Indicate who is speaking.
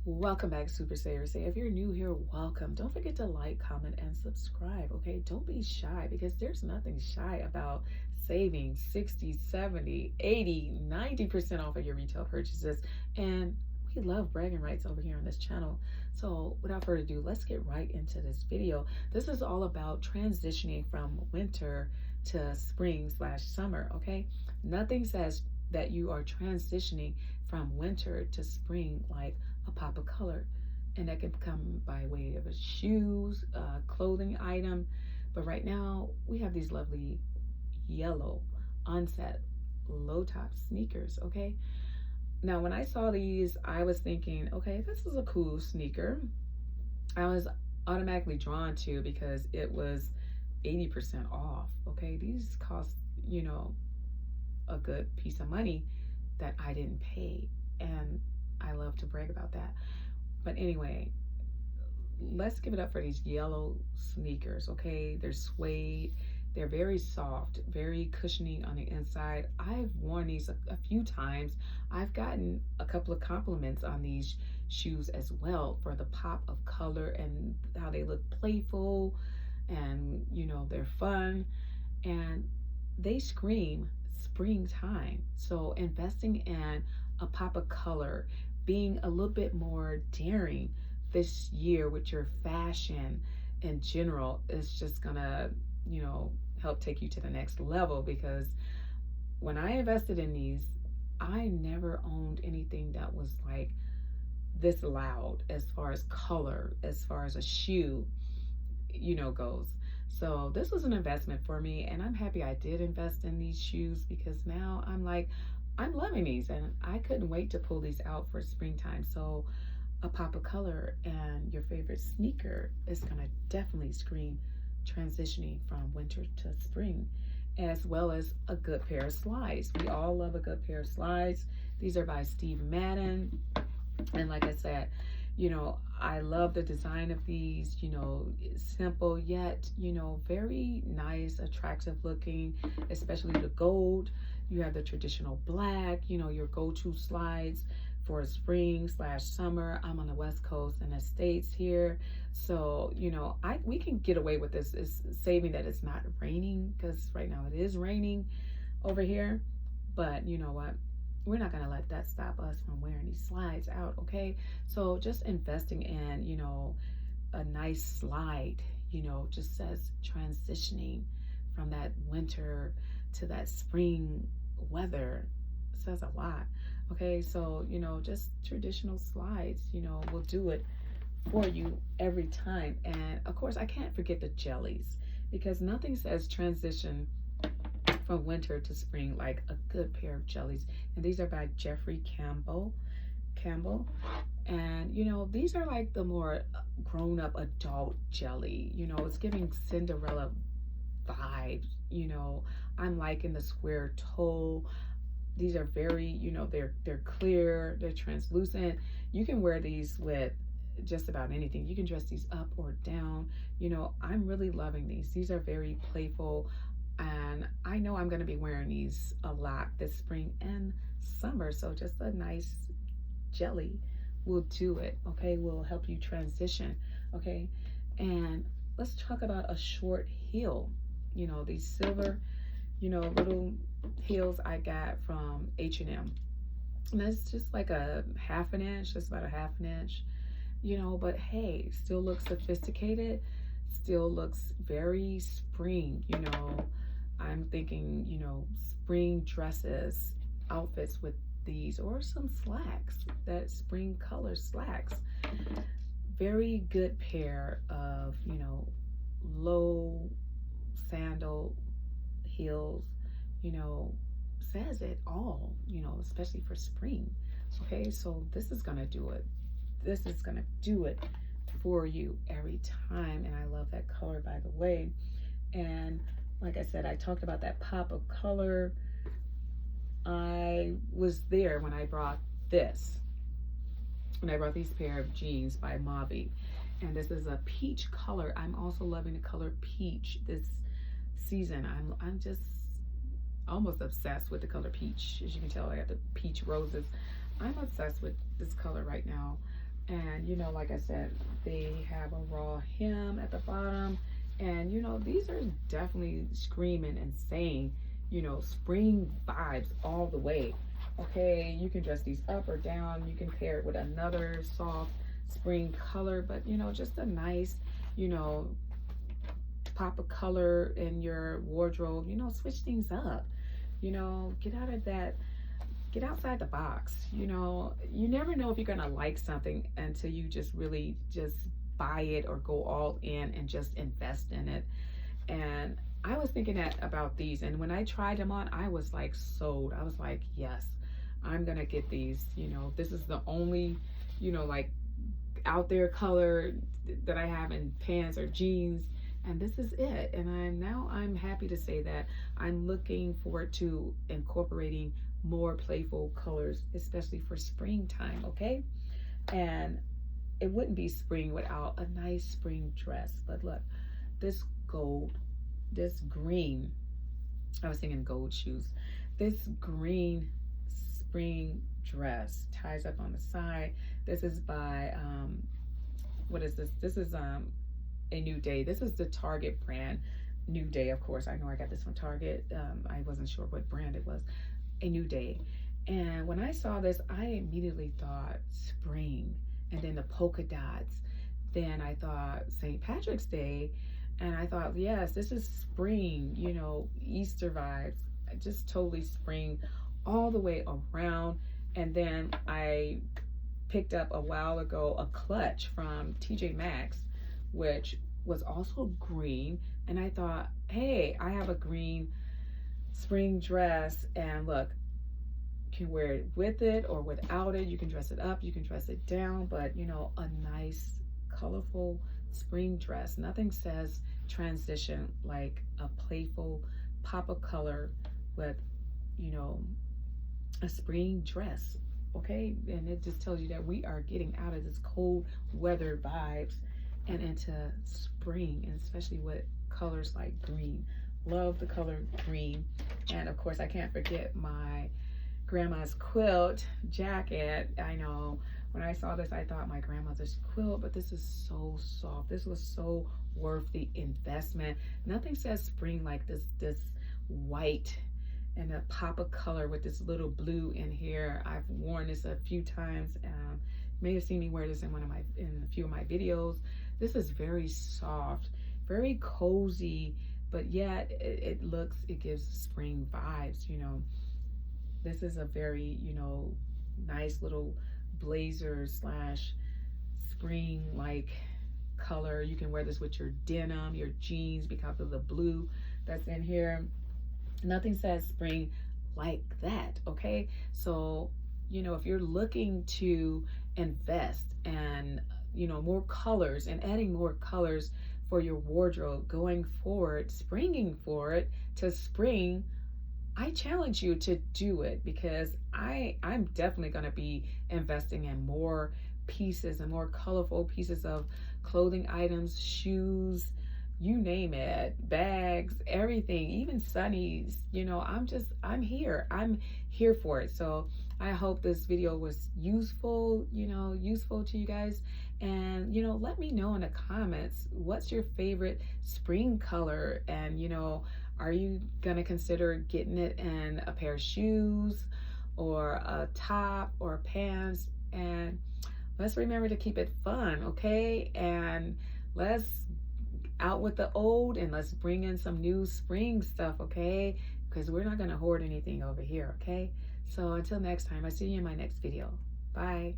Speaker 1: Welcome back, Super Savers. Say if you're new here, welcome. Don't forget to like, comment, and subscribe, okay? Don't be shy because there's nothing shy about saving 60, 70, 80, 90% off of your retail purchases. And we love bragging rights over here on this channel. So without further ado, let's get right into this video. This is all about transitioning from winter to spring slash summer, okay? Nothing says that you are transitioning from winter to spring like a pop of color, and that can come by way of a shoes, clothing item. But right now we have these lovely yellow onset low top sneakers. Okay, now when I saw these, I was thinking, okay, this is a cool sneaker. I was automatically drawn to because it was 80% off. Okay, these cost, a good piece of money that I didn't pay, and I love to brag about that. But anyway, let's give it up for these yellow sneakers, okay? They're suede, they're very soft, very cushioning on the inside. I've worn these a few times. I've gotten a couple of compliments on these shoes as well for the pop of color and how they look playful, and they're fun, and they scream springtime. So investing in a pop of color, being a little bit more daring this year with your fashion in general is just gonna, help take you to the next level. Because when I invested in these, I never owned anything that was like this loud as far as color, as far as a shoe, goes. So this was an investment for me, and I'm happy I did invest in these shoes because now I'm loving these, and I couldn't wait to pull these out for springtime. So a pop of color and your favorite sneaker is gonna definitely scream transitioning from winter to spring, as well as a good pair of slides. We all love a good pair of slides. These are by Steve Madden, and like I said, I love the design of these, simple yet, very nice, attractive looking, especially the gold. You have the traditional black, your go-to slides for spring slash summer. I'm on the West Coast in the States here. So, we can get away with this, is saving that it's not raining, because right now it is raining over here. But you know what? We're not going to let that stop us from wearing these slides out, okay? So just investing in, a nice slide, just says transitioning from that winter to that spring weather, says a lot. Okay, so, just traditional slides, will do it for you every time. And of course, I can't forget the jellies, because nothing says transition from winter to spring like a good pair of jellies. And these are by Jeffrey Campbell. And these are like the more grown-up adult jelly. It's giving Cinderella vibes. I'm liking the square toe. These are very, they're clear, they're translucent. You can wear these with just about anything. You can dress these up or down. I'm really loving these. These are very playful, and I know I'm going to be wearing these a lot this spring and summer. So just a nice jelly will do it, okay? Will help you transition, okay? And let's talk about a short heel. These silver, little heels I got from H&M. And that's just like a half an inch, just about a half an inch, but hey, still looks sophisticated, still looks very spring. I'm thinking, spring dresses, outfits with these, or some slacks, that spring color slacks. Very good pair of, low sandal heels, says it all, especially for spring. Okay, so this is gonna do it. This is gonna do it for you every time. And I love that color, by the way. And like I said, I talked about that pop of color. I was there when I brought this. When I brought these pair of jeans by Mavi. And this is a peach color. I'm also loving the color peach this season. I'm just almost obsessed with the color peach. As you can tell, I got the peach roses. I'm obsessed with this color right now. And you know, like I said, they have a raw hem at the bottom. And you know, these are definitely screaming and saying, you know, spring vibes all the way. Okay, you can dress these up or down. You can pair it with another soft spring color, but you know, just a nice, you know, pop of color in your wardrobe. You know, switch things up. You know, get out of that, get outside the box. You know, you never know if you're gonna like something until you just really just buy it or go all in and just invest in it. And I was thinking that about these, and when I tried them on, I was like sold. I was like, yes, I'm gonna get these. You know, this is the only, you know, like out there color that I have in pants or jeans, and this is it. And I'm happy to say that I'm looking forward to incorporating more playful colors, especially for springtime. Okay, and it wouldn't be spring without a nice spring dress. But look, this gold, this green, I was thinking gold shoes, this green spring dress ties up on the side. This is by what is this? This is a New Day. This is the Target brand. New Day, of course. I know I got this from Target. I wasn't sure what brand it was. A New Day. And when I saw this, I immediately thought spring, and then the polka dots. Then I thought St. Patrick's Day, and I thought, yes, this is spring, you know, Easter vibes, just totally spring all the way around. And then I picked up a while ago a clutch from TJ Maxx, which was also green. And I thought, hey, I have a green spring dress, and look, you can wear it with it or without it. You can dress it up, you can dress it down, but you know, a nice, colorful spring dress. Nothing says transition like a playful pop of color with, you know, a spring dress. Okay, and it just tells you that we are getting out of this cold weather vibes and into spring, and especially with colors like green. Love the color green. And of course, I can't forget my grandma's quilt jacket. I know when I saw this, I thought my grandmother's quilt, but this is so soft. This was so worth the investment. Nothing says spring like this white and a pop of color with this little blue in here. I've worn this a few times. You may have seen me wear this in in a few of my videos. This is very soft, very cozy, but yet it gives spring vibes. You know, this is a very, you know, nice little blazer slash spring like color. You can wear this with your denim, your jeans, because of the blue that's in here. Nothing says spring like that. Okay, so you know, if you're looking to invest and, you know, more colors and adding more colors for your wardrobe going forward, springing forward to spring, I challenge you to do it, because I'm definitely going to be investing in more pieces and more colorful pieces of clothing items, shoes, you name it, bags, everything, even sunnies. You know, I'm here for it. So I hope this video was useful, you know, useful to you guys. And, you know, let me know in the comments, what's your favorite spring color? And, you know, are you gonna consider getting it in a pair of shoes or a top or pants? And let's remember to keep it fun, okay? And let's out with the old and let's bring in some new spring stuff, okay? Because we're not gonna hoard anything over here, okay? So until next time, I'll see you in my next video. Bye.